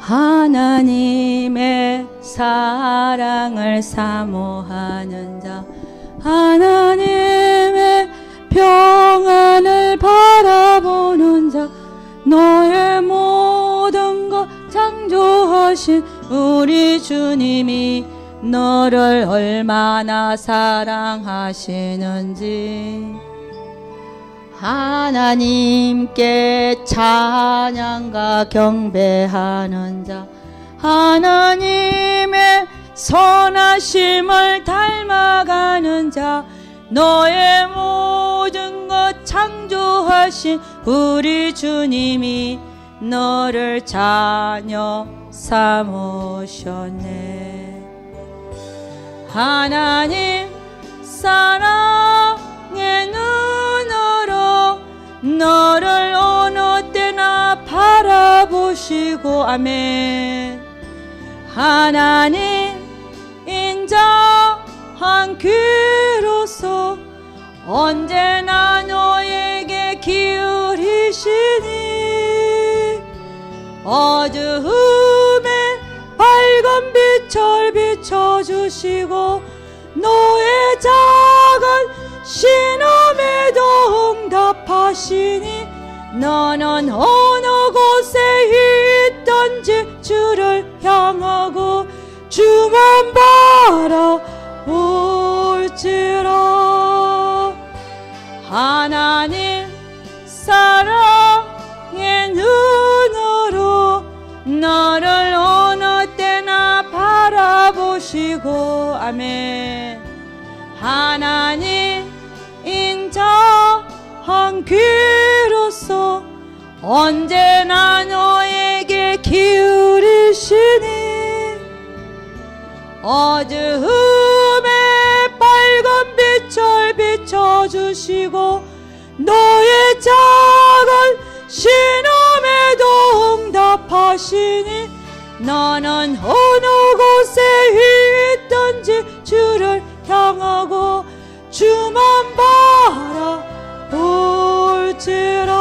하나님의 사랑을 사모하는 자, 하나님의 평안을 바라보는 자, 너의 모든 것 창조하신 우리 주님이 너를 얼마나 사랑하시는지 하나님께 찬양과 경배하는 자, 하나님의 선하심을 닮아가는 자, 너의 모든 것 창조하신 우리 주님이 너를 자녀 삼으셨네. 하나님 사랑의 눈으로 너를 어느 때나 바라보시고, 아멘. 하나님 인자한 귀로서 언제나 너에게 기울이시니 어두움에 밝은 빛을 비춰주시고 너의 작은 신음에도 응답하시니 너는 어느 곳에 있든지 주를 향하고 주만 바라볼지라. 하나님 사랑의 눈으로 너를 어느 때나 바라보시고, 아멘. 하나님 인자한 귀로서 언제나 너에게 기울이시니 어두움에 밝은 빛을 비춰주시고 너의 작은 신음에도 응답하시니 너는 어느 곳에 있든지 주를 향하고 주만 바라볼지라.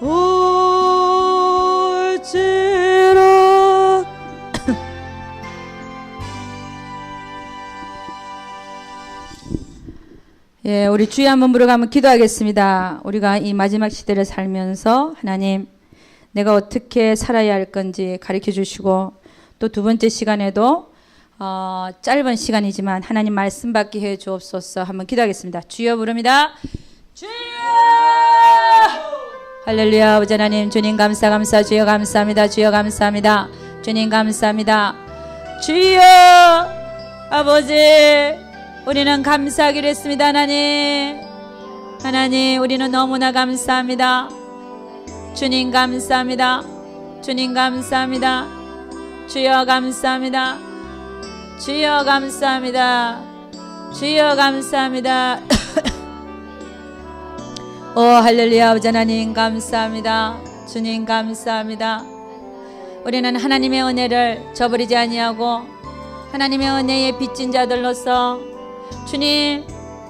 바라볼지라. 예, 우리 주여 한번 부르고 한번 기도하겠습니다. 우리가 이 마지막 시대를 살면서 하나님 내가 어떻게 살아야 할 건지 가르쳐 주시고 또 두 번째 시간에도 짧은 시간이지만 하나님 말씀 받게 해 주옵소서. 한번 기도하겠습니다. 주여 부릅니다. 주여! 할렐루야. 아버지 하나님 주님 감사 주여 감사합니다. 주여 감사합니다. 주님 감사합니다. 주여 아버지 우리는 감사하기로 했습니다. 하나님 우리는 너무나 감사합니다. 주님 감사합니다. 주님 감사합니다. 주여 감사합니다. 주여 감사합니다. 주여 감사합니다. 오 할렐루야. 아버지 하나님 감사합니다. 주님 감사합니다. 우리는 하나님의 은혜를 저버리지 아니하고 하나님의 은혜에 빚진 자들로서 주님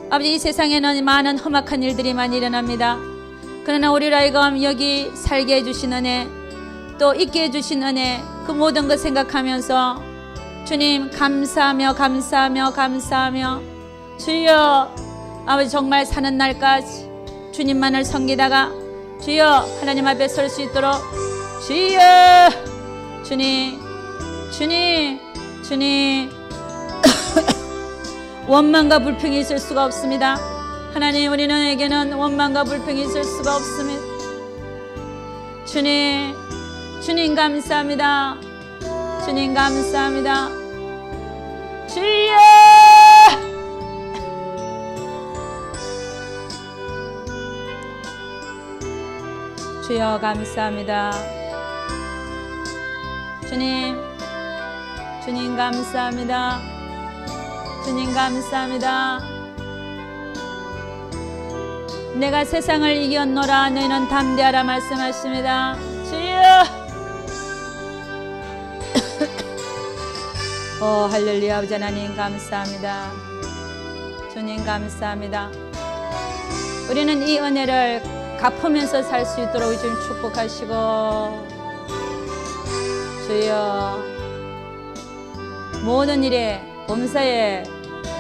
아버지 이 세상에는 많은 험악한 일들이 많이 일어납니다. 그러나 우리를 하여금 여기 살게 해주신 은혜 또 있게 해주신 은혜 그 모든 것 생각하면서 주님 감사하며 주여 아버지 정말 사는 날까지 주님만을 섬기다가 주여 하나님 앞에 설 수 있도록 주여 주님 원망과 불평이 있을 수가 없습니다. 하나님 우리에게는 원망과 불평이 있을 수가 없습니다. 주님 감사합니다. 주님 감사합니다. 주여 주여 감사합니다. 주님 감사합니다. 주님 감사합니다. 내가 세상을 이겼노라 너희는 담대하라 말씀하십니다. 주여 오 할렐루야. 아버지 하나님 감사합니다. 주님 감사합니다. 우리는 이 은혜를 갚으면서 살 수 있도록 주님 축복하시고, 주여 모든 일에 범사에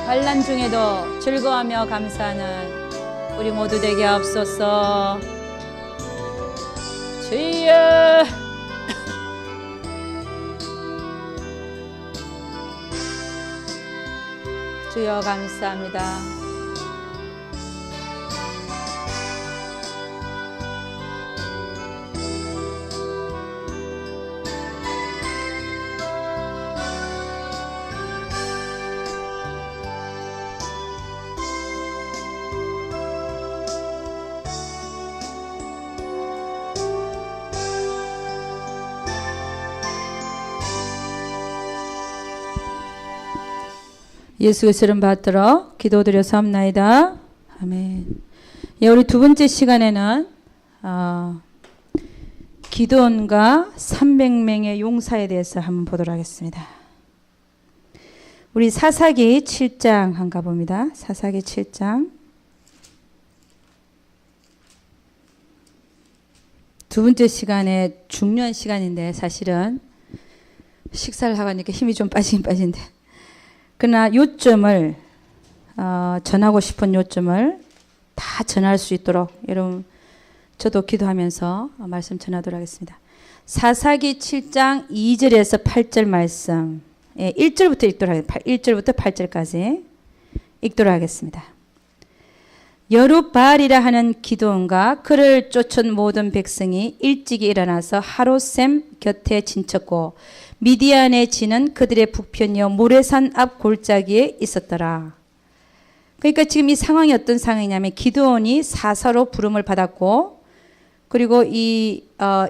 환난 중에도 즐거워하며 감사하는 우리 모두 되게 하옵소서. 주여 주여 감사합니다. 예수의 이름 받들어 기도드려 사옵나이다. 아멘. 예, 우리 두 번째 시간에는 기드온과 300명의 용사에 대해서 한번 보도록 하겠습니다. 우리 사사기 7장 한번 가봅니다. 사사기 7장. 두 번째 시간에 중요한 시간인데 사실은 식사를 하고 하니까 힘이 좀 빠지긴 빠진데, 그러나 요점을 전하고 싶은 요점을 다 전할 수 있도록 여러분 저도 기도하면서 말씀 전하도록 하겠습니다. 사사기 7장 2절에서 8절 말씀, 1절부터 읽도록 하겠습니다. 1절부터 8절까지 읽도록 하겠습니다. 여룻바알이라 하는 기드온과 그를 쫓은 모든 백성이 일찍이 일어나서 하롯셈 곁에 진쳤고 미디안의 진은 그들의 북편이요 모레산 앞 골짜기에 있었더라. 그러니까 지금 이 상황이 어떤 상황이냐면 기드온이 사사로 부름을 받았고, 그리고 이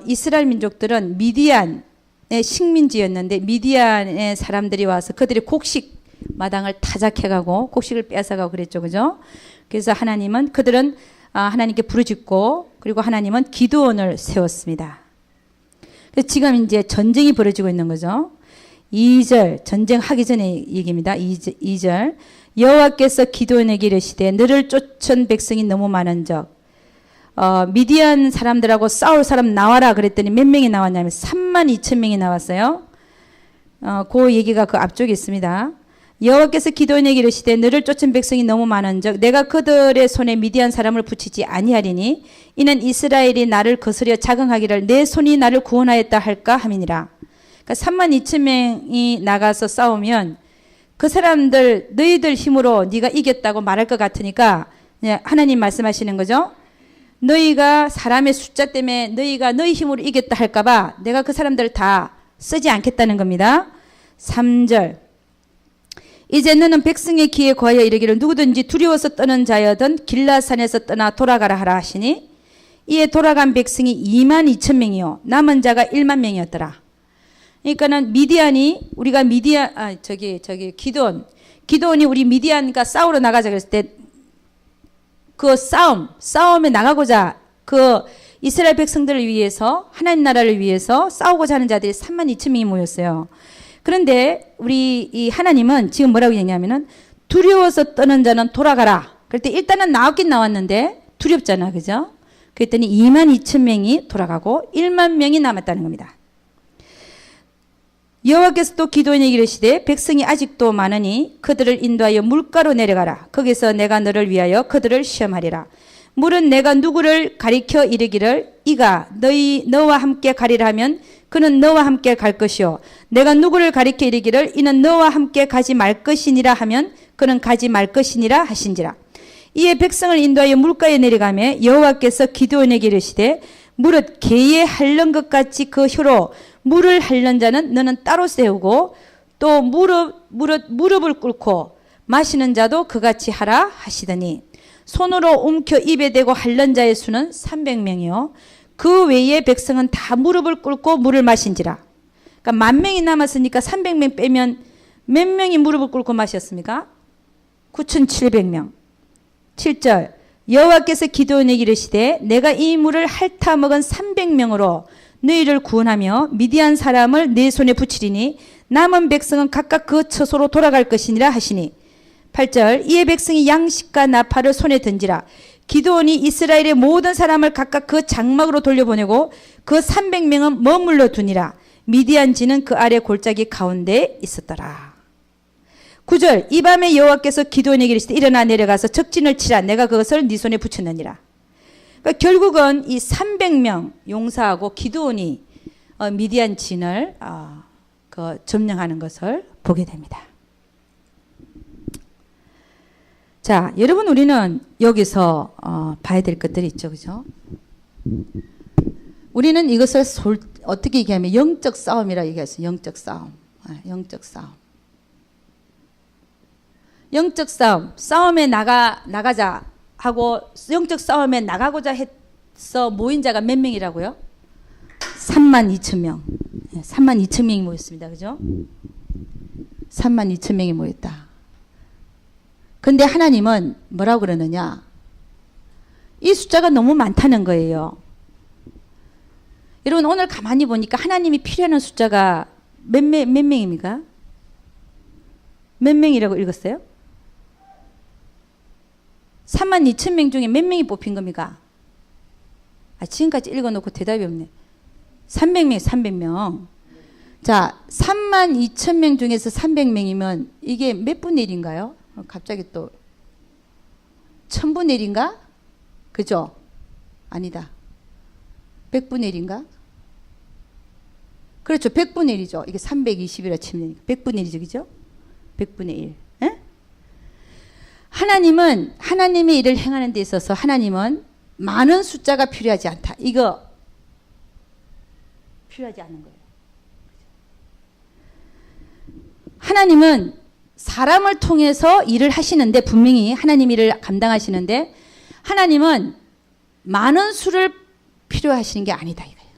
이스라엘 민족들은 미디안의 식민지였는데 미디안의 사람들이 와서 그들의 곡식 마당을 타작해가고 곡식을 뺏어가고 그랬죠, 그죠? 그래서 하나님은 그들은 하나님께 부르짖고, 그리고 하나님은 기드온을 세웠습니다. 그래서 지금 이제 전쟁이 벌어지고 있는 거죠. 2절 전쟁하기 전에 얘기입니다. 2절 여호와께서 기드온에게 이르시되 너를 쫓은 백성이 너무 많은즉 미디안 사람들하고 싸울 사람 나와라 그랬더니 몇 명이 나왔냐면 32,000명이 나왔어요. 그 얘기가 그 앞쪽에 있습니다. 여호와께서 기드온에게 이르시되 너를 쫓은 백성이 너무 많은즉 내가 그들의 손에 미디안 사람을 붙이지 아니하리니 이는 이스라엘이 나를 거스려 자긍하기를 내 손이 나를 구원하였다 할까 함이니라. 그러니까 32,000명이 나가서 싸우면 그 사람들 너희들 힘으로 네가 이겼다고 말할 것 같으니까 하나님 말씀하시는 거죠. 너희가 사람의 숫자 때문에 너희가 너희 힘으로 이겼다 할까 봐 내가 그 사람들을 다 쓰지 않겠다는 겁니다. 3절 이제 너는 백성의 귀에 거하여 이르기를 누구든지 두려워서 떠는 자여든 길라산에서 떠나 돌아가라 하라 하시니 이에 돌아간 백성이 22,000명이요 남은 자가 1만 명이었더라. 그러니까는 미디안이 우리가 기드온이 우리 미디안과 싸우러 나가자 그랬을 때 그 싸움에 나가고자 그 이스라엘 백성들을 위해서 하나님 나라를 위해서 싸우고자 하는 자들이 32,000명이 모였어요. 그런데 우리 이 하나님은 지금 뭐라고 얘기하냐면은 두려워서 떠는 자는 돌아가라. 그럴 때 일단은 나왔긴 나왔는데 두렵잖아, 그죠? 그랬더니 22,000명이 돌아가고 1만 명이 남았다는 겁니다. 여호와께서 또 기드온에게 이르시되 백성이 아직도 많으니 그들을 인도하여 물가로 내려가라. 거기서 내가 너를 위하여 그들을 시험하리라. 물은 내가 누구를 가리켜 이르기를 이가 너와 함께 가리라 하면 그는 너와 함께 갈 것이요 내가 누구를 가리켜 이르기를 이는 너와 함께 가지 말 것이니라 하면 그는 가지 말 것이니라 하신지라. 이에 백성을 인도하여 물가에 내려가매 여호와께서 기드온에게 이르시되 무릇 개의 핥는 것 같이 그 혀로 물을 핥는 자는 너는 따로 세우고 또 무릎을 꿇고 마시는 자도 그같이 하라 하시더니 손으로 움켜 입에 대고 핥는 자의 수는 300명이요 그 외에 백성은 다 무릎을 꿇고 물을 마신지라. 그러니까 10,000명이 남았으니까 300명 빼면 몇 명이 무릎을 꿇고 마셨습니까? 9,700명. 7절 여호와께서 기드온에게 이르시되 내가 이 물을 핥아 먹은 300명으로 너희를 구원하며 미디안 사람을 내 손에 붙이리니 남은 백성은 각각 그 처소로 돌아갈 것이니라 하시니 8절 이에 백성이 양식과 나팔을 손에 던지라. 기드온이 이스라엘의 모든 사람을 각각 그 장막으로 돌려보내고 그 300명은 머물러 두니라. 미디안지는 그 아래 골짜기 가운데 있었더라. 9절 이 밤에 여호와께서 기드온에게 이르시되 일어나 내려가서 적진을 치라. 내가 그것을 네 손에 붙였느니라. 그러니까 결국은 이 300명 용사하고 기드온이 미디안 진을 점령하는 것을 보게 됩니다. 자, 여러분 우리는 여기서 봐야 될 것들이 있죠, 그죠? 우리는 이것을 어떻게 얘기하면 영적 싸움이라 얘기했어요. 영적 싸움, 영적 싸움, 영적 싸움. 싸움에 나가자 하고 영적 싸움에 나가고자 해서 모인 자가 몇 명이라고요? 32,000명. 32,000명이 모였습니다. 그죠? 32,000명이 모였다. 근데 하나님은 뭐라고 그러느냐? 이 숫자가 너무 많다는 거예요. 여러분 오늘 가만히 보니까 하나님이 필요한 숫자가 몇 명입니까? 몇 명이라고 읽었어요? 32,000명 중에 몇 명이 뽑힌 겁니까? 지금까지 읽어놓고 대답이 없네. 300명, 300명. 자, 32,000명 중에서 300명이면 이게 몇 분의 1인가요? 갑자기 또 1000분의 1인가? 그죠? 아니다. 100분의 1인가? 그렇죠. 100분의 1이죠. 이게 320이라 치면 100분의 1이죠. 그죠? 100분의 1. 에? 하나님은 하나님의 일을 행하는 데 있어서 하나님은 많은 숫자가 필요하지 않다. 이거 필요하지 않은 거예요. 하나님은 사람을 통해서 일을 하시는데 분명히 하나님 일을 감당하시는데 하나님은 많은 수를 필요하시는 게 아니다 이거예요.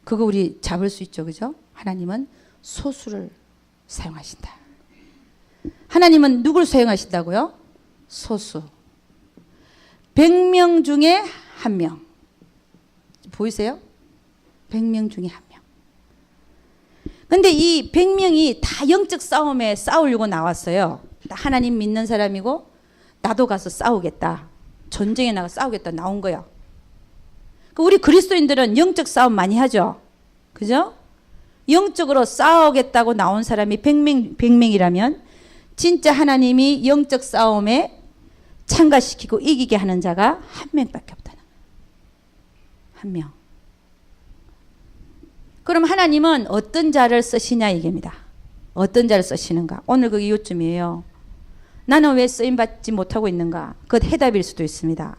그거 우리 잡을 수 있죠. 그죠? 하나님은 소수를 사용하신다. 하나님은 누굴 사용하신다고요? 소수. 100명 중에 1명. 보이세요? 100명 중에 1명. 근데 이 100명이 다 영적 싸움에 싸우려고 나왔어요. 하나님 믿는 사람이고 나도 가서 싸우겠다. 전쟁에 나가 싸우겠다 나온 거야. 우리 그리스도인들은 영적 싸움 많이 하죠. 그죠? 영적으로 싸우겠다고 나온 사람이 100명이라면 진짜 하나님이 영적 싸움에 참가시키고 이기게 하는 자가 한 명밖에 없다는 거예요. 한 명. 그럼 하나님은 어떤 자를 쓰시냐 이겁니다. 어떤 자를 쓰시는가. 오늘 그게 요점이에요. 나는 왜 쓰임받지 못하고 있는가. 그것 해답일 수도 있습니다.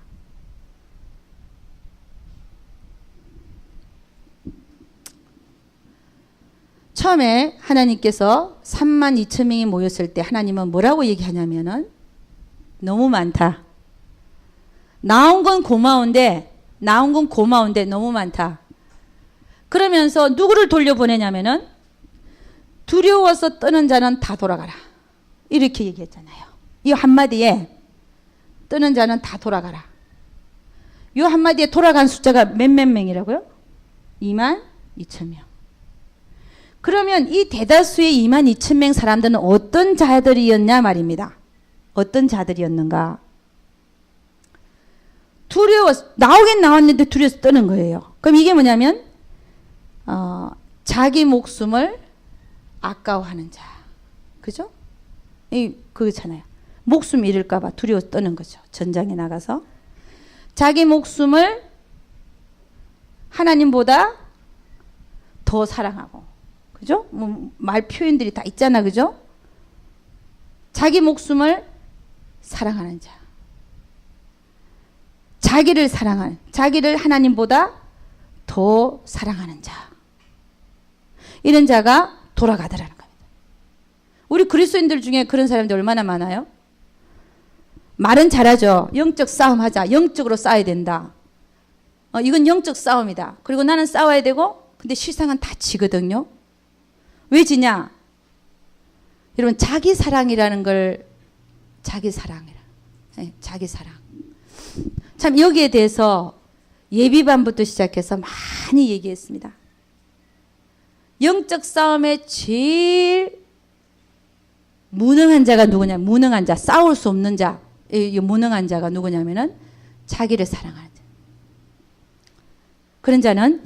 처음에 하나님께서 32,000명이 모였을 때 하나님은 뭐라고 얘기하냐면은 너무 많다. 나온 건 고마운데 너무 많다. 그러면서 누구를 돌려보내냐면은 두려워서 떠는 자는 다 돌아가라. 이렇게 얘기했잖아요. 이 한마디에 떠는 자는 다 돌아가라. 이 한마디에 돌아간 숫자가 몇 명이라고요? 22,000명. 그러면 이 대다수의 22,000명 사람들은 어떤 자들이었냐 말입니다. 어떤 자들이었는가? 나오긴 나왔는데 두려워서 떠는 거예요. 그럼 이게 뭐냐면 자기 목숨을 아까워하는 자. 그죠? 그거잖아요. 목숨 잃을까봐 두려워서 떠는 거죠. 전장에 나가서. 자기 목숨을 하나님보다 더 사랑하고. 그죠? 말 표현들이 다 있잖아. 그죠? 자기 목숨을 사랑하는 자. 자기를 하나님보다 더 사랑하는 자. 이런 자가 돌아가더라는 겁니다. 우리 그리스도인들 중에 그런 사람들 얼마나 많아요? 말은 잘하죠. 영적 싸움 하자. 영적으로 싸워야 된다. 이건 영적 싸움이다. 그리고 나는 싸워야 되고 근데 실상은 다 지거든요. 왜 지냐? 여러분 자기 사랑이라는 걸 자기 사랑. 참 여기에 대해서 예비반부터 시작해서 많이 얘기했습니다. 영적 싸움에 제일 무능한 자가 누구냐? 무능한 자, 싸울 수 없는 자. 이 무능한 자가 누구냐면은 자기를 사랑하는 자. 그런 자는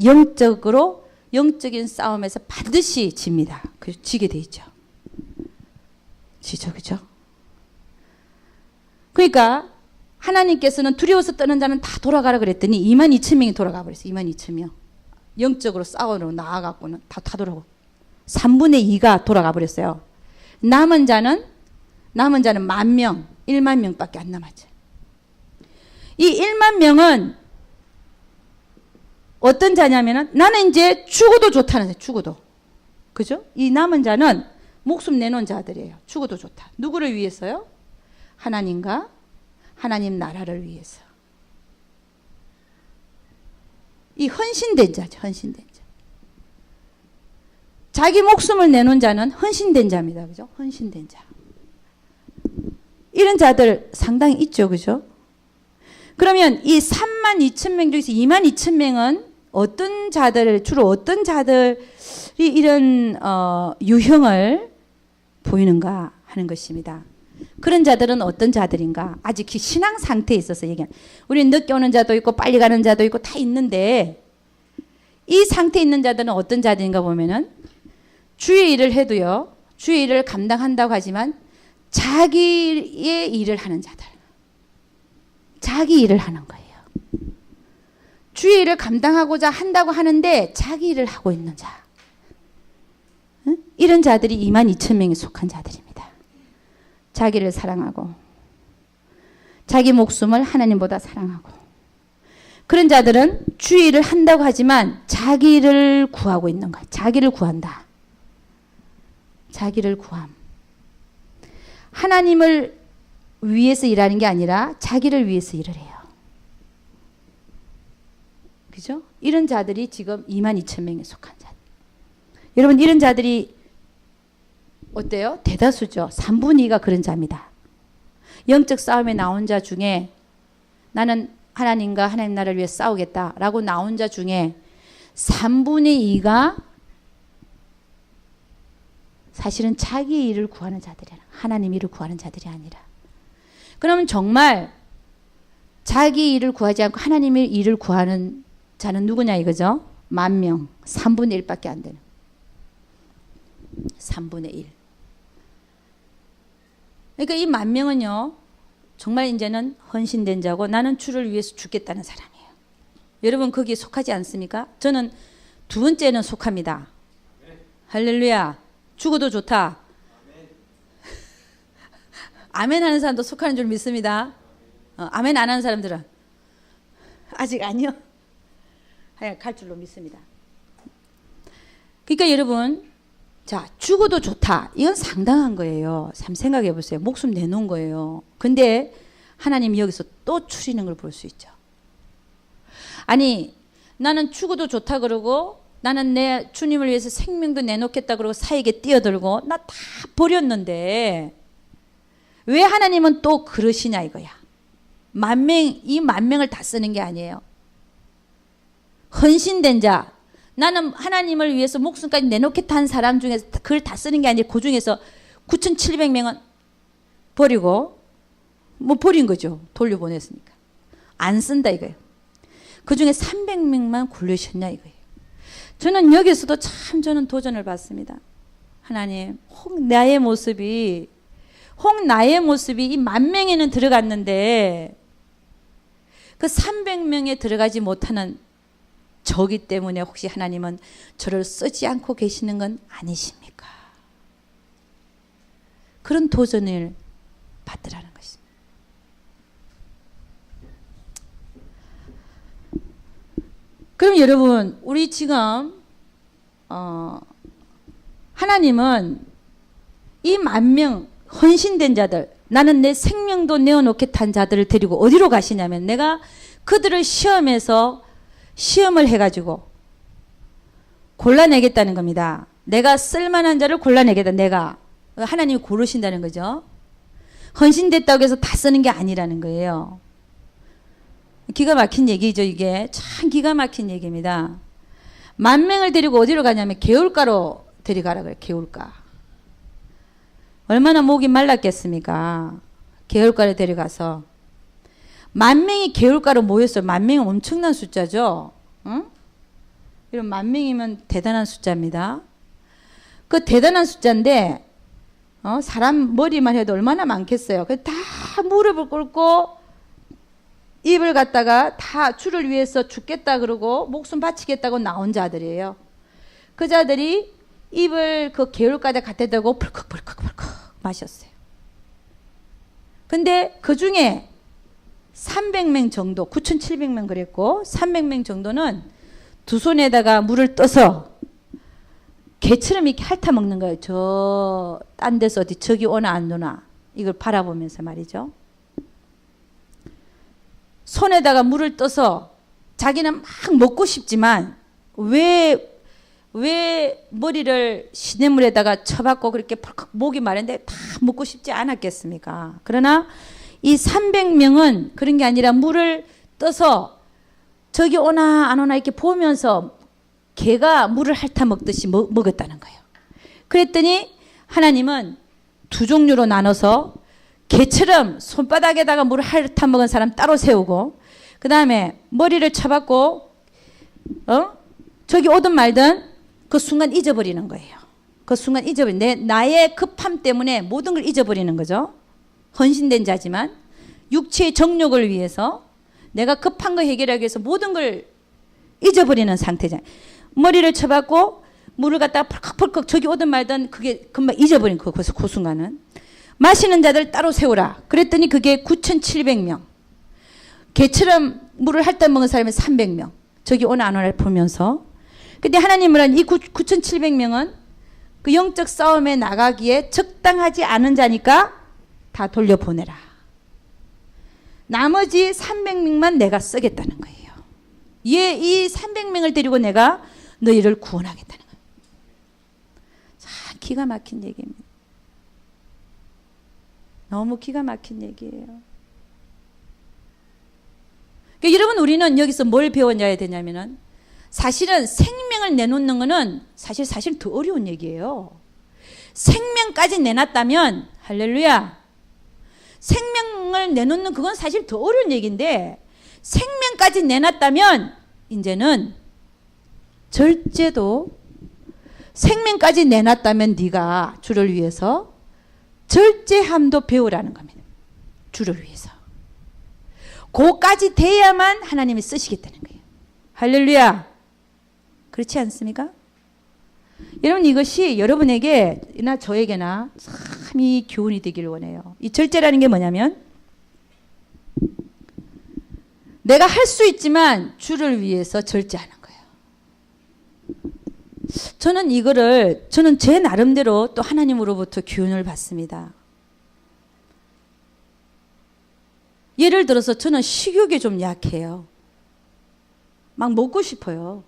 영적인 싸움에서 반드시 집니다. 지게 돼 있죠. 지죠, 그죠? 그러니까 하나님께서는 두려워서 떠는 자는 다 돌아가라 그랬더니 22,000명이 돌아가 버렸어요. 22,000명. 영적으로 싸우러 나아갖고는 다 돌아가고 3분의 2가 돌아가 버렸어요. 남은 자는 10,000명, 1만 명밖에 안 남았죠. 이 1만 명은 어떤 자냐면은 나는 이제 죽어도 좋다는 자, 죽어도. 그죠? 이 남은 자는 목숨 내놓은 자들이에요. 죽어도 좋다. 누구를 위해서요? 하나님과 하나님 나라를 위해서. 이 헌신된 자죠. 헌신된 자. 자기 목숨을 내놓은 자는 헌신된 자입니다. 그죠? 헌신된 자. 이런 자들 상당히 있죠. 그죠? 그러면 이 32,000명 중에서 22,000명은 어떤 자들, 주로 어떤 자들이 이런 유형을 보이는가 하는 것입니다. 그런 자들은 어떤 자들인가? 아직 신앙 상태에 있어서 얘기하는. 우리는 늦게 오는 자도 있고 빨리 가는 자도 있고 다 있는데 이 상태에 있는 자들은 어떤 자들인가 보면은 주의 일을 해도요. 주의 일을 감당한다고 하지만 자기의 일을 하는 자들. 자기 일을 하는 거예요. 주의 일을 감당하고자 한다고 하는데 자기 일을 하고 있는 자. 응? 이런 자들이 22,000명에 속한 자들입니다. 자기를 사랑하고 자기 목숨을 하나님보다 사랑하고 그런 자들은 주의 일을 한다고 하지만 자기를 구하고 있는 거예요. 자기를 구한다. 자기를 구함. 하나님을 위해서 일하는 게 아니라 자기를 위해서 일을 해요. 그죠? 이런 자들이 지금 22,000명에 속한 자들. 여러분 이런 자들이 어때요? 대다수죠. 3분의 2가 그런 자입니다. 영적 싸움에 나온 자 중에 나는 하나님과 하나님 나라를 위해 싸우겠다라고 나온 자 중에 3분의 2가 사실은 자기 일을 구하는 자들이라. 하나님 일을 구하는 자들이 아니라. 그러면 정말 자기 일을 구하지 않고 하나님의 일을 구하는 자는 누구냐 이거죠? 10,000명. 3분의 1밖에 안 되는. 3분의 1. 그러니까 이 10,000명은요. 정말 이제는 헌신된 자고 나는 주를 위해서 죽겠다는 사람이에요. 여러분 거기에 속하지 않습니까? 저는 두 번째는 속합니다. 할렐루야. 죽어도 좋다. 아멘 하는 사람도 속하는 줄 믿습니다. 아멘 안 하는 사람들은 아직 아니요. 갈 줄로 믿습니다. 그러니까 여러분 자 죽어도 좋다. 이건 상당한 거예요. 한번 생각해 보세요. 목숨 내놓은 거예요. 근데 하나님이 여기서 또 추리는 걸 볼 수 있죠. 아니 나는 죽어도 좋다 그러고 나는 내 주님을 위해서 생명도 내놓겠다 그러고 사에게 뛰어들고 나 다 버렸는데 왜 하나님은 또 그러시냐 이거야. 이 10,000명을 다 쓰는 게 아니에요. 헌신된 자, 나는 하나님을 위해서 목숨까지 내놓겠다 한 사람 중에서 그걸 다 쓰는 게 아니라 그 중에서 9,700명은 버리고 뭐 버린 거죠. 돌려보냈으니까. 안 쓴다 이거예요. 그 중에 300명만 고르셨냐 이거예요. 저는 여기서도 참 저는 도전을 받습니다. 하나님, 혹 나의 모습이 이 10,000명에는 들어갔는데 그 300명에 들어가지 못하는 저기 때문에 혹시 하나님은 저를 쓰지 않고 계시는 건 아니십니까? 그런 도전을 받으라는 것입니다. 그럼 여러분 우리 지금 하나님은 이 10,000명 헌신된 자들 나는 내 생명도 내어놓겠다 한 자들을 데리고 어디로 가시냐면 내가 그들을 시험을 해가지고 골라내겠다는 겁니다. 내가 쓸만한 자를 골라내겠다. 내가 하나님이 고르신다는 거죠. 헌신됐다고 해서 다 쓰는 게 아니라는 거예요. 기가 막힌 얘기죠. 이게 참 기가 막힌 얘기입니다. 10,000명을 데리고 어디로 가냐면 개울가로 데려가라 그래요. 개울가. 얼마나 목이 말랐겠습니까? 개울가로 데려가서 10,000명이 개울가로 모였어요. 10,000명은 엄청난 숫자죠. 응? 이런 10,000명이면 대단한 숫자입니다. 그 대단한 숫자인데 사람 머리만 해도 얼마나 많겠어요. 다 무릎을 꿇고 입을 갖다가 다 주를 위해서 죽겠다 그러고 목숨 바치겠다고 나온 자들이에요. 그 자들이 입을 그 개울가에 갖다 대고 벌컥벌컥벌컥 마셨어요. 근데 그 중에 300명 정도, 9,700명 그랬고 300명 정도는 두 손에다가 물을 떠서 개처럼 이렇게 핥아 먹는 거예요. 저 딴 데서 어디 저기 오나 안 오나 이걸 바라보면서 말이죠. 손에다가 물을 떠서 자기는 막 먹고 싶지만 왜 머리를 시냇물에다가 쳐박고 그렇게 펄컥 목이 마른데 다 먹고 싶지 않았겠습니까? 그러나 이 300명은 그런 게 아니라 물을 떠서 저기 오나 안 오나 이렇게 보면서 개가 물을 핥아 먹듯이 먹었다는 거예요. 그랬더니 하나님은 두 종류로 나눠서 개처럼 손바닥에다가 물을 핥아 먹은 사람 따로 세우고 그 다음에 머리를 쳐박고 저기 오든 말든 그 순간 잊어버리는 거예요. 그 순간 나의 급함 때문에 모든 걸 잊어버리는 거죠. 헌신된 자지만 육체의 정욕을 위해서 내가 급한 거 해결하기 위해서 모든 걸 잊어버리는 상태잖아요. 머리를 쳐박고 물을 갖다가 펄컥펄컥 저기 오든 말든 그게 금방 잊어버린 그 순간은. 마시는 자들 따로 세우라. 그랬더니 그게 9,700명. 개처럼 물을 핥아 먹은 사람이 300명. 저기 오나 안 오나를 보면서. 근데 하나님은 이 9,700명은 그 영적 싸움에 나가기에 적당하지 않은 자니까 다 돌려보내라. 나머지 300명만 내가 쓰겠다는 거예요. 이 300명을 데리고 내가 너희를 구원하겠다는 거예요. 참 기가 막힌 얘기입니다. 너무 기가 막힌 얘기예요. 그러니까 여러분 우리는 여기서 뭘 배워야 되냐면은 사실은 생명을 내놓는 거는 사실 더 어려운 얘기예요. 생명까지 내놨다면 할렐루야. 생명을 내놓는 그건 사실 더 어려운 얘기인데 생명까지 내놨다면 이제는 절제도 생명까지 내놨다면 네가 주를 위해서 절제함도 배우라는 겁니다. 주를 위해서. 그까지 돼야만 하나님이 쓰시겠다는 거예요. 할렐루야. 그렇지 않습니까? 여러분 이것이 여러분에게나 저에게나 참 이 교훈이 되기를 원해요. 이 절제라는 게 뭐냐면 내가 할 수 있지만 주를 위해서 절제하는 거예요. 저는 제 나름대로 또 하나님으로부터 교훈을 받습니다. 예를 들어서 저는 식욕에 좀 약해요. 막 먹고 싶어요.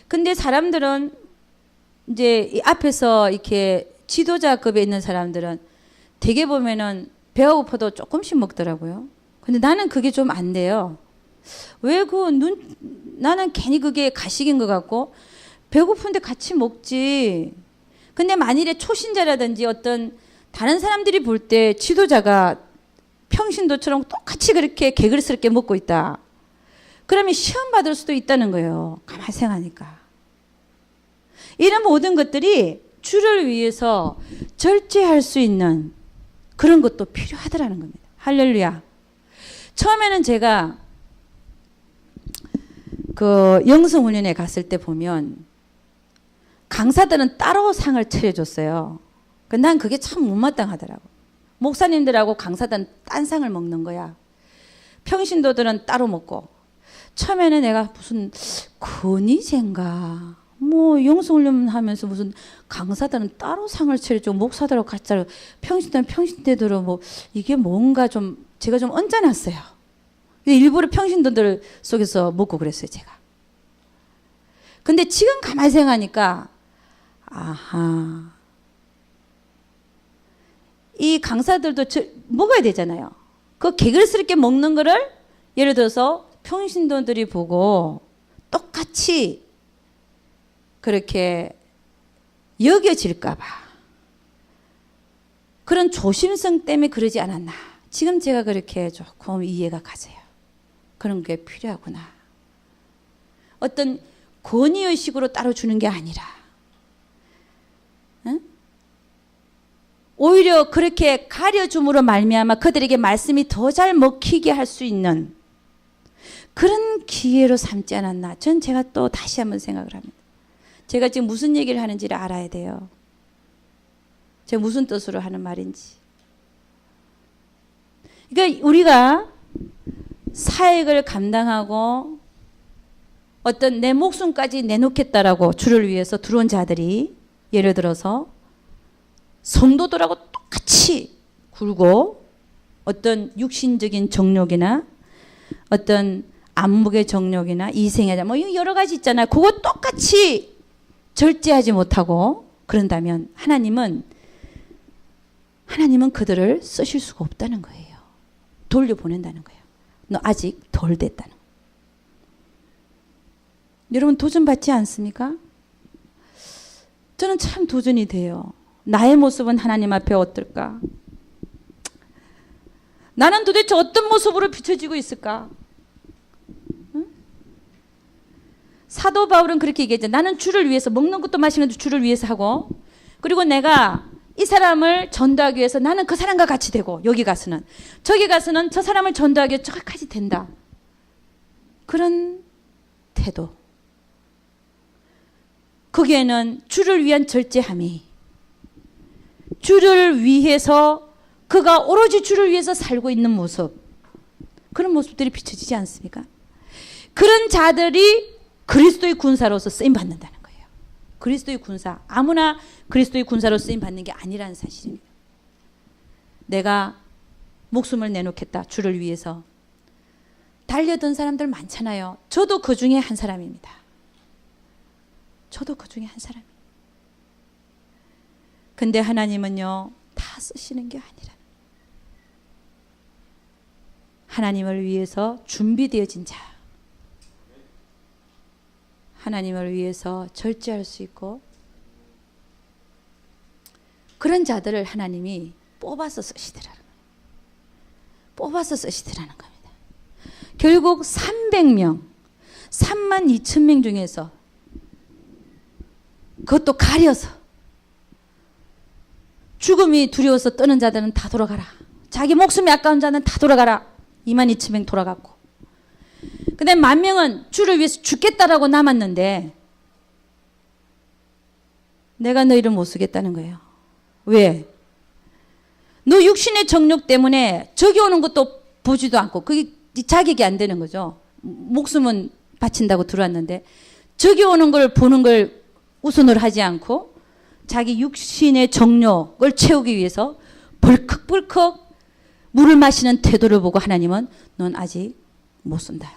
근데 사람들은 이제 이 앞에서 이렇게 지도자급에 있는 사람들은 대개 보면은 배가 고파도 조금씩 먹더라고요. 근데 나는 그게 좀 안 돼요. 나는 괜히 그게 가식인 것 같고 배고픈데 같이 먹지. 근데 만일에 초신자라든지 어떤 다른 사람들이 볼 때 지도자가 평신도처럼 똑같이 그렇게 개걸스럽게 먹고 있다. 그러면 시험 받을 수도 있다는 거예요. 가만히 생각하니까. 이런 모든 것들이 주를 위해서 절제할 수 있는 그런 것도 필요하더라는 겁니다. 할렐루야. 처음에는 제가 그 영성훈련에 갔을 때 보면 강사들은 따로 상을 차려줬어요. 난 그게 참 못마땅하더라고. 목사님들하고 강사들은 딴 상을 먹는 거야. 평신도들은 따로 먹고. 처음에는 내가 무슨 건의제인가 뭐 영성훈련 하면서 무슨 강사들은 따로 상을 차려주고 목사들하고 같이 차려 평신도는 평신대대로 뭐 이게 뭔가 좀 제가 좀 언짢았어요. 일부러 평신도들 속에서 먹고 그랬어요 제가. 근데 지금 가만히 생각하니까 아하 이 강사들도 먹어야 되잖아요. 그 개걸스럽게 먹는 거를 예를 들어서 평신도들이 보고 똑같이 그렇게 여겨질까 봐 그런 조심성 때문에 그러지 않았나. 지금 제가 그렇게 조금 이해가 가져요. 그런 게 필요하구나. 어떤 권위의식으로 따로 주는 게 아니라, 응? 오히려 그렇게 가려줌으로 말미암아 그들에게 말씀이 더 잘 먹히게 할 수 있는 그런 기회로 삼지 않았나. 전 제가 또 다시 한번 생각을 합니다. 제가 지금 무슨 얘기를 하는지를 알아야 돼요. 제가 무슨 뜻으로 하는 말인지. 그러니까 우리가 사역을 감당하고 어떤 내 목숨까지 내놓겠다라고 주를 위해서 들어온 자들이 예를 들어서 성도들하고 똑같이 굴고 어떤 육신적인 정욕이나 어떤 안목의 정욕이나 이생애자 뭐 여러 가지 있잖아요. 그거 똑같이 절제하지 못하고 그런다면 하나님은 그들을 쓰실 수가 없다는 거예요. 돌려보낸다는 거예요. 너 아직 덜 됐다는 거예요. 여러분 도전받지 않습니까? 저는 참 도전이 돼요. 나의 모습은 하나님 앞에 어떨까? 나는 도대체 어떤 모습으로 비춰지고 있을까? 응? 사도 바울은 그렇게 얘기했죠. 나는 주를 위해서 먹는 것도 마시는 것도 주를 위해서 하고 그리고 내가 이 사람을 전도하기 위해서 나는 그 사람과 같이 되고 여기 가서는 저기 가서는 저 사람을 전도하기 위해 저기까지 된다. 그런 태도. 거기에는 주를 위한 절제함이 주를 위해서 그가 오로지 주를 위해서 살고 있는 모습 그런 모습들이 비춰지지 않습니까? 그런 자들이 그리스도의 군사로서 쓰임받는다는 거예요. 그리스도의 군사 아무나 그리스도의 군사로 쓰임받는 게 아니라는 사실입니다. 내가 목숨을 내놓겠다 주를 위해서 달려든 사람들 많잖아요. 저도 그 중에 한 사람입니다. 저도 그 중에 한 사람이에요. 근데 하나님은요 다 쓰시는 게 아니라 하나님을 위해서 준비되어진 자 하나님을 위해서 절제할 수 있고 그런 자들을 하나님이 뽑아서 쓰시더라는 거예요. 뽑아서 쓰시더라는 겁니다. 결국 300명 32,000명 중에서 그것도 가려서 죽음이 두려워서 떠는 자들은 다 돌아가라. 자기 목숨이 아까운 자는 다 돌아가라. 22,000명 돌아갔고. 근데 10,000명은 주를 위해서 죽겠다라고 남았는데 내가 너희를 못 쓰겠다는 거예요. 왜? 너 육신의 정욕 때문에 저기 오는 것도 보지도 않고 그게 자격이 안 되는 거죠. 목숨은 바친다고 들어왔는데 저기 오는 걸 보는 걸 우선으로 하지 않고 자기 육신의 정욕을 채우기 위해서 벌컥벌컥 물을 마시는 태도를 보고 하나님은 넌 아직 못 쓴다.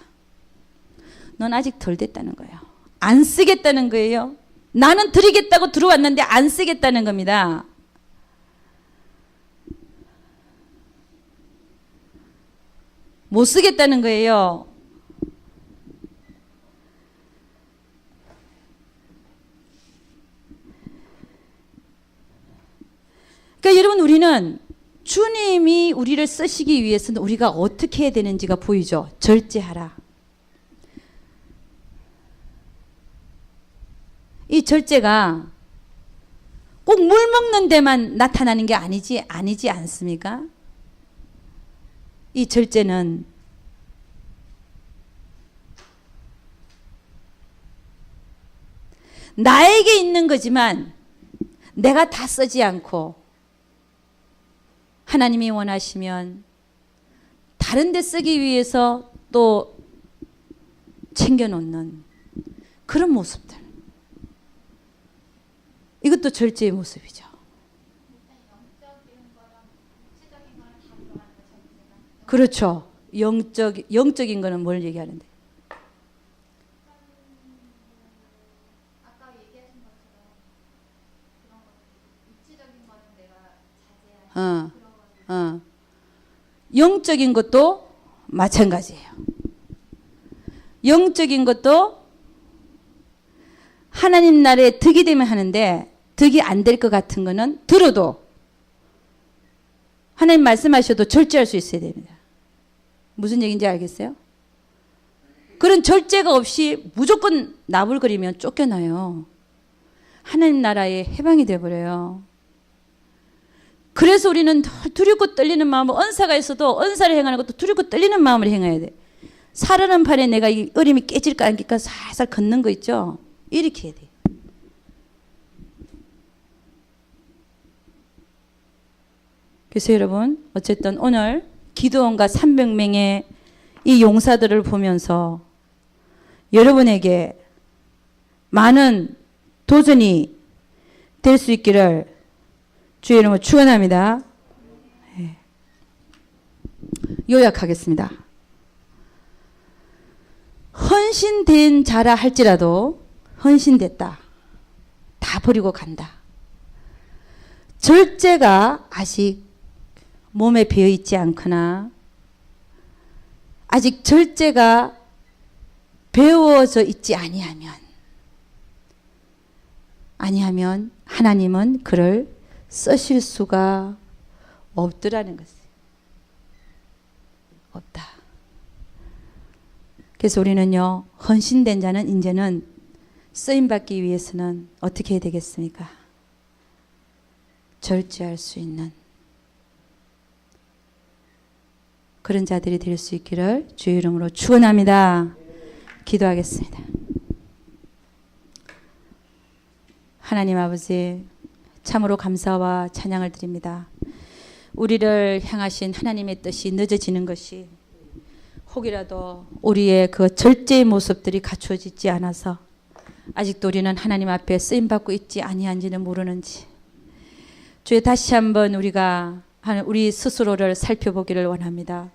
넌 아직 덜 됐다는 거예요. 안 쓰겠다는 거예요. 나는 드리겠다고 들어왔는데 안 쓰겠다는 겁니다. 못 쓰겠다는 거예요. 그러니까 여러분 우리는 주님이 우리를 쓰시기 위해서는 우리가 어떻게 해야 되는지가 보이죠. 절제하라. 이 절제가 꼭 물 먹는 데만 나타나는 게 아니지 않습니까? 이 절제는 나에게 있는 거지만 내가 다 쓰지 않고 하나님이 원하시면 다른 데 쓰기 위해서 또 챙겨놓는 그런 모습들. 이것도 절제의 모습이죠. 그렇죠. 영적인 거는 뭘 얘기하는데? 아까 얘기하신 것처럼 그런 것, 육체적인 거는 내가 자제하는 그런 거. 영적인 것도 마찬가지예요. 영적인 것도 하나님 나라에 득이 되면 하는데 득이 안 될 것 같은 거는 들어도 하나님 말씀하셔도 절제할 수 있어야 됩니다. 무슨 얘기인지 알겠어요? 그런 절제가 없이 무조건 나불거리면 쫓겨나요. 하나님 나라의 해방이 되어버려요. 그래서 우리는 두렵고 떨리는 마음으로 언사가 있어도 언사를 행하는 것도 두렵고 떨리는 마음으로 행해야 돼. 살아는 판에 내가 이 어림이 깨질까 안 깨질까 살살 걷는 거 있죠? 이렇게 해야 돼. 그래서 여러분 어쨌든 오늘 기드온과 300명의 이 용사들을 보면서 여러분에게 많은 도전이 될 수 있기를 주의 이름으로 축원합니다. 네. 요약하겠습니다. 헌신된 자라 할지라도 헌신됐다. 다 버리고 간다. 절제가 아직 몸에 배어있지 않거나 아직 절제가 배워져 있지 아니하면 하나님은 그를 쓰실 수가 없더라는 것이에요. 없다. 그래서 우리는요, 헌신된 자는 이제는 쓰임받기 위해서는 어떻게 해야 되겠습니까? 절제할 수 있는 그런 자들이 될 수 있기를 주의 이름으로 축원합니다. 기도하겠습니다. 하나님 아버지, 참으로 감사와 찬양을 드립니다. 우리를 향하신 하나님의 뜻이 늦어지는 것이 혹이라도 우리의 그 절제의 모습들이 갖추어지지 않아서 아직도 우리는 하나님 앞에 쓰임받고 있지 아니한지는 모르는지 주여 다시 한번 우리가 우리 스스로를 살펴보기를 원합니다.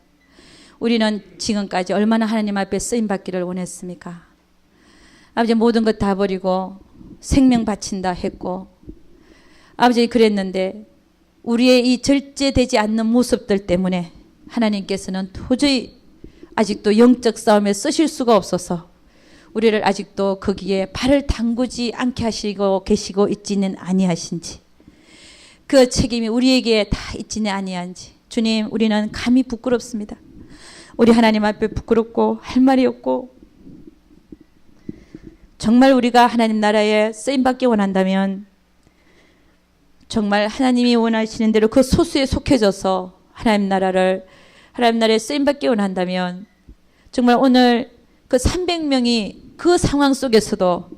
우리는 지금까지 얼마나 하나님 앞에 쓰임받기를 원했습니까? 아버지 모든 것 다 버리고 생명 바친다 했고 아버지 그랬는데 우리의 이 절제되지 않는 모습들 때문에 하나님께서는 도저히 아직도 영적 싸움에 쓰실 수가 없어서 우리를 아직도 거기에 발을 담그지 않게 하시고 계시고 있지는 아니하신지 그 책임이 우리에게 다 있지는 아니한지 주님 우리는 감히 부끄럽습니다. 우리 하나님 앞에 부끄럽고 할 말이 없고 정말 우리가 하나님 나라에 쓰임받기 원한다면 정말 하나님이 원하시는 대로 그 소수에 속해져서 하나님 나라에 쓰임받기 원한다면 정말 오늘 그 300명이 그 상황 속에서도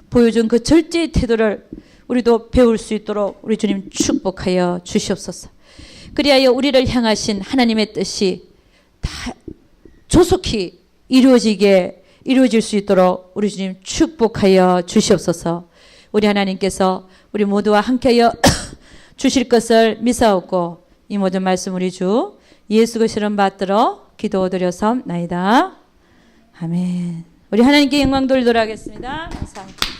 보여준 그 절제의 태도를 우리도 배울 수 있도록 우리 주님 축복하여 주시옵소서. 그리하여 우리를 향하신 하나님의 뜻이 다 조속히 이루어질 수 있도록 우리 주님 축복하여 주시옵소서. 우리 하나님께서 우리 모두와 함께하여 주실 것을 믿사옵고 이 모든 말씀 우리 주 예수 그리스도를 받들어 기도드려서나이다. 아멘. 우리 하나님께 영광 돌리도록 하겠습니다. 감사합니다.